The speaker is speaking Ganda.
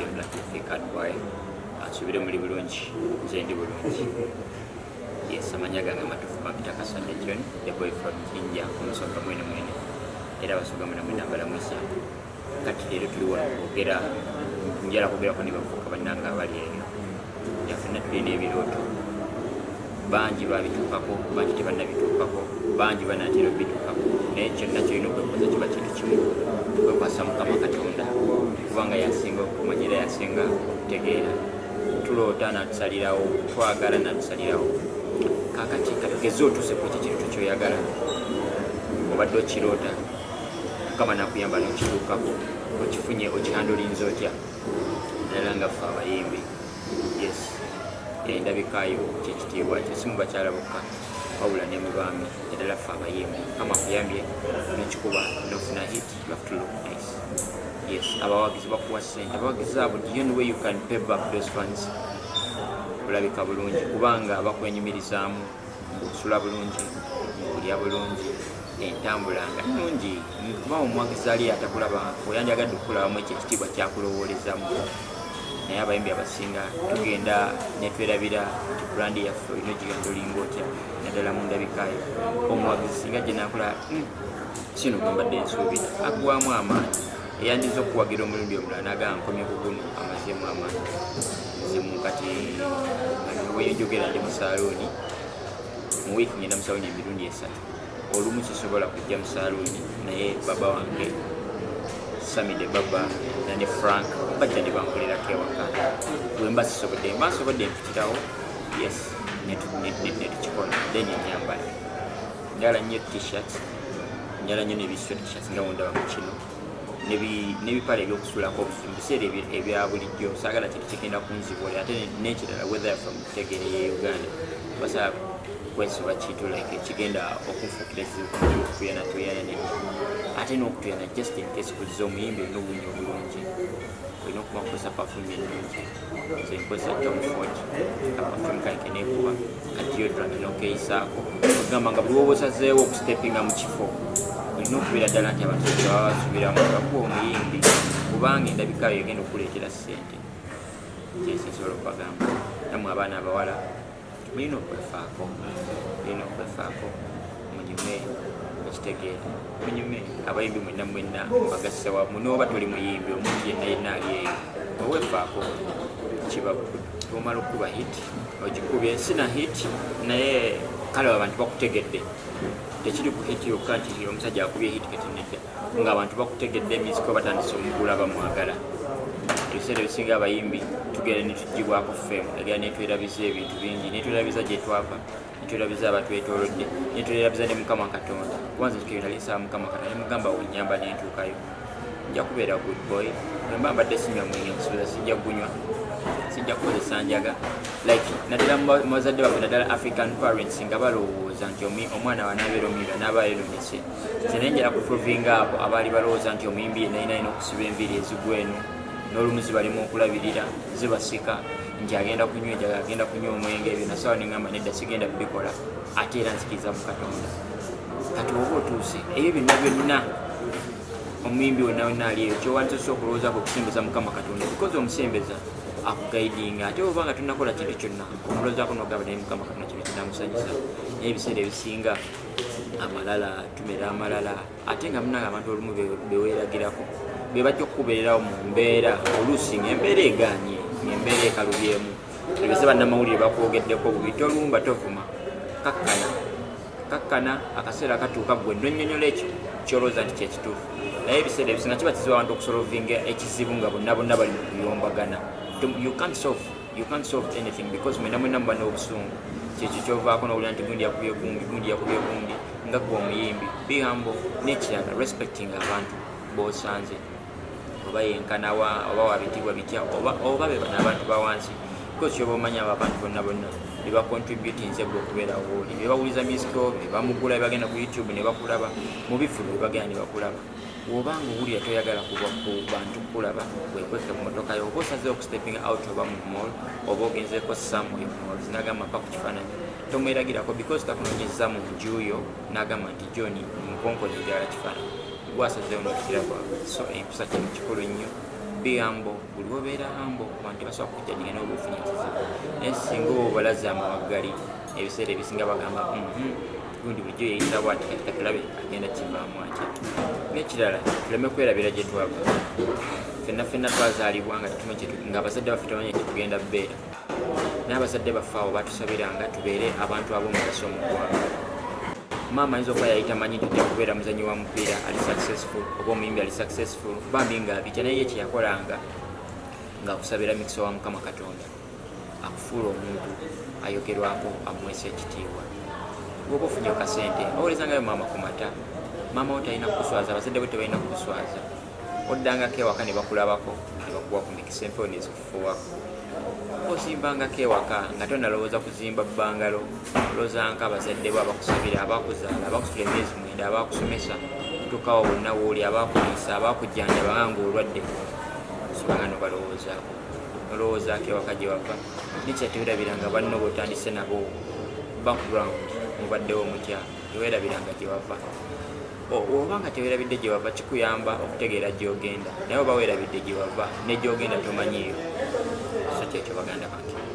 Blaq African boy asubire muri bulungi zendi bulungi. Yes, amanya gange matufu mapita Kasande John, the boy from India, omusonga mwene mwene. Era basoga mwana mwene ambala mwisa. Kati lero tuliwa kwogera njala kwogera ko nibavuka bannanga abali eyo. Yafuna tulina ebiroto. Bangi babituukako, bangi tebannabituukako, bangi banatera bituukako. Naye kyonna kyolina okwekoza kiba kintu kimu. Kwekwasa Mukama Katonda kubanga yasinga okumanyira, yasinga okutegeera. Tuloota n'atusalirawo, twagala n'atusalirawo. Kakati katugeze otuuse ku ekyo kintu kyoyagala. Obadde okiroota, Mukama nakuyamba n'okiruukako, okifunye okihandolinze otya. Naddala nga ffe abayimbi. Yes. Endabikaayo kyekitiibwa kyo si mu bakyala bokka wabula ne mu baami, naddala ffe abayimbi. Mukama akuyambye n'ekikuba n'ofuna hit, you have to look nice. Yes, abawagizi bakuwa ssente. Abawagizi abo, do you know where you can pay back those funds? Kulabika bulungi kubanga bakwenyumirizaamu, osula bulungi, olya bulungi, entambula nga nnungi. Kuba omuwagizi ali atakulaba, oyandiyagadde okukulabamu ekyo ekitiibwa kyakulowoolezamu. Naye abayimbi abasinga tugenda ne twerabira nti brandi yaffe olina ogigenda olinga otya, naddala mu ndabikaayo. Omuwagizi singa gye naakola kino gwe mbadde nsuubira, aggwamu amaanyi. Eyandiza okuwagira omulundi omulala n'agamba nkomye ku guno amazeemu amaanyi. Nzemu kati wenjogera ndi mu saluuni, mu wiiki ngenda mu saluuni emirundi 3. Olumu kisobola kujja mu saluuni naye baba wange Samide baba ne Frank bajja ne bankolerako ewaka. Bwe mba sisobodde, mba nsobodde mpitirawo, yes, ne tukikola, then enyambala. Njala nnyo t-shirt, njala nnyo n'ebisweat t-shirts nga wondaba mu kino. N'ebipale ebyokusuulako obusubi mu biseera ebya bulijjo, saagala kintu kigenda kunzibula ate n'ekirala whether from Tegere ye Uganda basaba kwesiba kintu like kigenda okunfuukira ekizibu tuyana ate n'okutuyana just in case kuliza omuyimbi olina obunyi obulungi, olina okuba kukozesa perfume ennungi. Nze nkozesa Tom Ford kaperfume kange neekuba kadeodorant n'okeeyisaako ogamba nga buli woba osazeewo okustepinga mu kifo olina okubeera ddala nti abantu baba basubiramu bakuwa omuyimbi kubanga endabikaayo egenda okukuleetera ssente. Kyensi nsobola okubagamba nammwe abaana abawala mulina okwefaako, munyume ekitegeere, munyume abayimbi mwenna mbagasse wamu n'oba toli muyimbi omuntu yenna ali eyo oweefaako kiba omala okuba hit ogikubye ensina hit naye kale abantu bakutegedde. Tekiri ku hit yokka nti omusajja akubye hit kati nedda ng'abantu bakutegedde emisiko batandise omugula bamwagala. Ebiseera ebisinga abayimbi tugenda ne tugibwako ffemu agera netwerabiza ebintu bingi, netwerabiza gye twava, netwerabiza abatwetoolodde, netwerabiza ne Mukama Katonda. Kubanza tukenda linsaba Mukama Katonda nemugamba wonnyamba nentuukayo nja kubeera good boy. Bwe mba mbadde sinywa mwenge nsuubiza sijja gunywa, sijja kukozesa njaga like naddala mu bazadde baffe naddala African parents nga balowooza nti omwana wanaabeera omuyimbi anaaba yeerondese. Nze naye njala kuprovinga abo abaali balowooza nti omuyimbi yenna alina okusiba enviiri ezigwenu n'olumu zibalimu okulabirira zibasika nti agenda kunywa enjaga, agenda kunywa omwenge. Ebyo nasawa neŋŋamba nedda sigenda kubikola ate era nzikiriza mu Katonda. Kati oba otuuse ebyo byonna omuyimbi wonna ali eyo kyowandisosa okulowoozaako okusembeza Mukama Katonda because omusembeza akugaidinga ate oba nga tunakola kintu kyonna omulowoozaako n'ogamba naye Mukama Katonda kino kinamusanyusa. Naye ebiseera ebisinga amalala tumera amalala ate nga munanga abantu olumu beweeragirako be bajja okukubeererawo mu mbeera oluusi ng'embeera egaanye, ng'embeera ekalubyemu. Ebise bannamawulire bakwogeddeko bubi, tolumba tovuma, kakkana akaseera katuuka gwe nonyonyola ekyo kyolowooza nti kyekituufu. Naye ebiseera ebisinga kiba kizibu abantu okusolovinga ekizibu nga bonna bali mu kuyombagana. You can't solve anything because mwenna muba n'obusungu. Kyekyo kyovaako n'owulira nti gundi yakubye gundi nga gwe omuyimbi. Be humble n'ekirala respecting abantu b'osanze oba yenkanawa oba wabitibwa bitya oba be bano abantu bawansi because kyoba omanya abantu bonna be bacontributinze gwe okubeerawo oli, be bawuliza musiko, be bamugula, be bagenda ku YouTube ne bakulaba mu bifulo be bagenda ne bakulaba. Wobanga owulira toyagala kuba ku bantu kulaba wekweke mu motoka yo oba osazeewo okusteping out oba mu mall oba ogenzeeko somewhere mall zinagamba mpa ku kifaananyi tomweragirako because takunoonyeza mu njuyo n'agamba nti John nkonkonyi njagala kifaananyi gwasazeewo n'okukiraba. So empisa kintu kikulu nnyo be humble, buli obeera humble abantu tebasobola kukujjajinga naye oba ofunye ekizibu. Naye singa obalaze amawaggali ebiseera ebisinga bagamba gundi bulijjo yeeyisa bw'ati kati tulabe agenda kivaamu atya. N'ekirala tuleme kwerabira gye twava. Ffenna twazaalibwa nga ng'abazadde baffe tebamanyi tetugenda bbeera. N'abazadde baffe abo batusabiranga tubeere abantu ab'omugaso mu ggwanga. Maama ayinza okuba yali tamanyi nti ojja kubeera muzannyi wa mupiira ali successful oba omuyimbi ali successful bambi ng'abitya, naye ye kye yakolanga ng'akusabira mikisa wa Mukama Katonda akufuula omuntu ayogerwako amuweesa ekitiibwa. Bw'oba ofunye kasente owolezangayo maama ku mata, maama wo talina kukuswaza, abazadde bo tebalina kukuswaza. Oddangako ewaka ne bakulabako ne bakuwa ku mikisa empewo nezikufuuwako. Ozimbangako ewaka nga tonnalowooza kuzimba bbangalo, lowoozanga abazadde bo abakusabira, abakuzaala, abakusula emyezi 9, abakusomesa tukawa bonna wooli, abakuliisa, abakujjanjaba nga olwadde, sobanga nobalowoozaako. Olowoozaako ewaka gye wava nekyatewerabiranga banno b'otandise nabo background mubaddewo mutya, teweerabiranga gye wava. Obanga teweerabidde gye wava kikuyamba okutegeera gy'ogenda, naye oba weerabidde gye wava ne gy'ogenda tomanyiiyo. So kyekyo baganda bange.